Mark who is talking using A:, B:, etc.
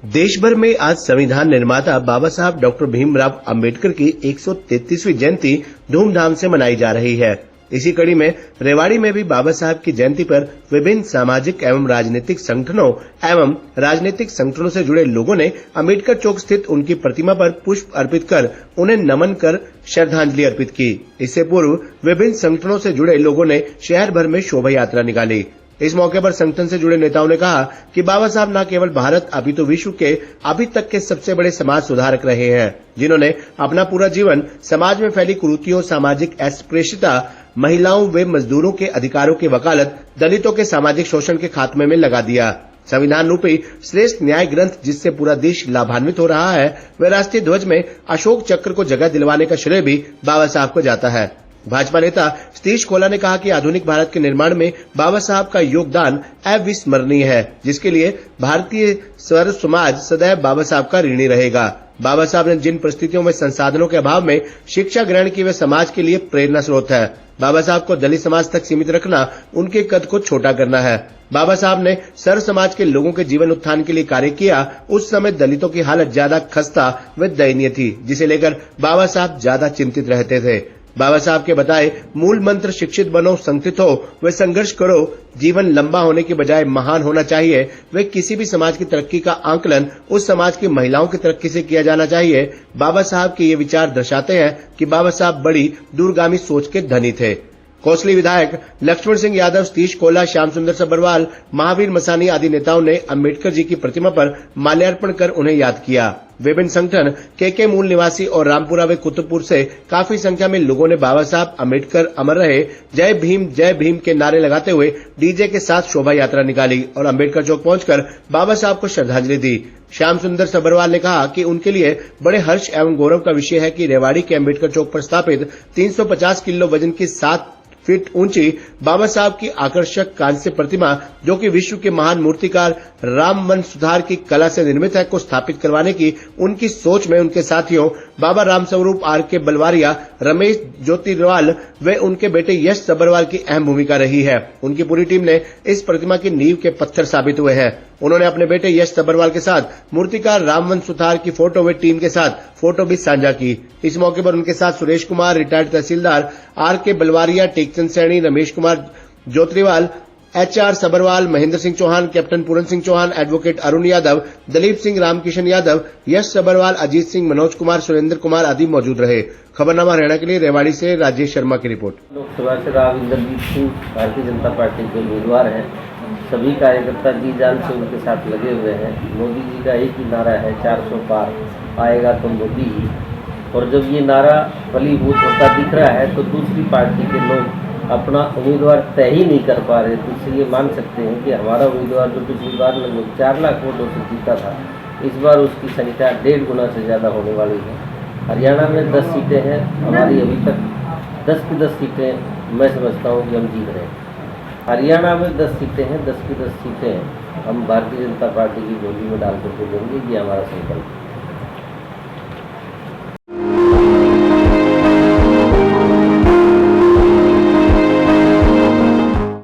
A: देश भर में आज संविधान निर्माता बाबा साहब डॉक्टर भीमराव अंबेडकर की 133वीं जयंती धूमधाम से मनाई जा रही है। इसी कड़ी में रेवाड़ी में भी बाबा साहब की जयंती पर विभिन्न सामाजिक एवं राजनीतिक संगठनों से जुड़े लोगों ने अंबेडकर चौक स्थित उनकी प्रतिमा पर पुष्प अर्पित कर उन्हें नमन कर श्रद्धांजलि अर्पित की। इससे पूर्व विभिन्न संगठनों से जुड़े लोगों ने शहर भर में शोभा यात्रा निकाली। इस मौके पर संगठन से जुड़े नेताओं ने कहा कि बाबा साहब न केवल भारत अपितु विश्व के अभी तक के सबसे बड़े समाज सुधारक रहे हैं, जिन्होंने अपना पूरा जीवन समाज में फैली कुरीतियों, सामाजिक अस्पृश्यता, महिलाओं व मजदूरों के अधिकारों की वकालत, दलितों के सामाजिक शोषण के खात्मे में लगा दिया। संविधान रूपी श्रेष्ठ न्याय ग्रंथ जिससे पूरा देश लाभान्वित हो रहा है, वह राष्ट्रीय ध्वज में अशोक चक्र को जगह दिलवाने का श्रेय भी बाबा साहब को जाता है। भाजपा नेता सतीश खोला ने कहा कि आधुनिक भारत के निर्माण में बाबा साहब का योगदान अविस्मरणीय है, जिसके लिए भारतीय सर्व समाज सदैव बाबा साहब का ऋणी रहेगा। बाबा साहब ने जिन परिस्थितियों में संसाधनों के अभाव में शिक्षा ग्रहण की, वे समाज के लिए प्रेरणा स्रोत है। बाबा साहब को दलित समाज तक सीमित रखना उनके कद को छोटा करना है। बाबा साहब ने सर्व समाज के लोगों के जीवन उत्थान के लिए कार्य किया। उस समय दलितों की हालत ज्यादा खस्ता व दयनीय थी, जिसे लेकर बाबा साहब ज्यादा चिंतित रहते थे। बाबा साहब के बताए मूल मंत्र शिक्षित बनो, संगठित हो व संघर्ष करो। जीवन लंबा होने के बजाय महान होना चाहिए। वे किसी भी समाज की तरक्की का आंकलन उस समाज की महिलाओं की तरक्की से किया जाना चाहिए। बाबा साहब के ये विचार दर्शाते हैं कि बाबा साहब बड़ी दूरगामी सोच के धनी थे। कोसली विधायक लक्ष्मण सिंह यादव, सतीश कोला, श्याम सुंदर सब्बरवाल, महावीर मसानी आदि नेताओं ने अंबेडकर जी की प्रतिमा पर माल्यार्पण कर उन्हें याद किया। विभिन्न संगठन के मूल निवासी और रामपुरा व कुतुबपुर से काफी संख्या में लोगों ने बाबा साहब अंबेडकर अमर रहे, जय भीम के नारे लगाते हुए डीजे के साथ शोभा यात्रा निकाली और अंबेडकर चौक पहुंचकर बाबा साहब को श्रद्धांजलि दी। श्याम सुंदर सब्बरवाल ने कहा कि उनके लिए बड़े हर्ष एवं गौरव का विषय है कि रेवाड़ी के अंबेडकर चौक पर स्थापित 350 किलो वजन की 7 फीट ऊंची बाबा साहब की आकर्षक कांस्य प्रतिमा, जो कि विश्व के महान मूर्तिकार रामवन सुधार की कला से निर्मित है, को स्थापित करवाने की उनकी सोच में उनके साथियों बाबा रामस्वरूप, R.K. बलवारिया, रमेश ज्योतिर्वाल व उनके बेटे यश सब्बरवाल की अहम भूमिका रही है। उनकी पूरी टीम ने इस प्रतिमा की नींव के पत्थर साबित हुए हैं। उन्होंने अपने बेटे यश सब्बरवाल के साथ मूर्तिकार रामवन सुतार की फोटो व टीम के साथ फोटो भी साझा की। इस मौके पर उनके साथ Suresh Kumar, retired tehsildar R.K. Balwaria, Tekchand Saini, Ramesh Kumar Jyotirwal, HR Sabharwal, Mahendra Singh Chauhan, captain Puran Singh Chauhan, advocate Arun Yadav, Dalip Singh, Ramkishan Yadav, Yash Sabharwal, Ajit Singh, Manoj Kumar, Surendra Kumar आदि मौजूद रहे। खबरनामा हरियाणा के लिए रेवाड़ी से राजेश शर्मा की रिपोर्ट।
B: लोकसभा से राव इंद्रजीत सिंह भारतीय जनता पार्टी के उम्मीदवार हैं। सभी कार्यकर्ता जी जान से उनके साथ लगे हुए हैं। मोदी जी का एक ही नारा है, 400 पार आएगा तो मोदी ही। और जब ये नारा फलीभूत होता दिख रहा है तो दूसरी पार्टी के लोग अपना उम्मीदवार तय ही नहीं कर पा रहे। तो इससे ये मान सकते हैं कि हमारा उम्मीदवार जो पिछली बार लगभग 4 लाख वोटों से जीता था, इस बार उसकी संख्या 1.5 गुना से ज़्यादा होने वाली है। हरियाणा में 10 सीटें हैं हमारी, अभी तक 10 की 10 सीटें मैं समझता हूँ कि हम जीत रहे हैं। हरियाणा में 10 सीटें हैं, 10 की 10 सीटें हम भारतीय जनता पार्टी की झोली में डाल करके देंगे, ये हमारा संकल्प है।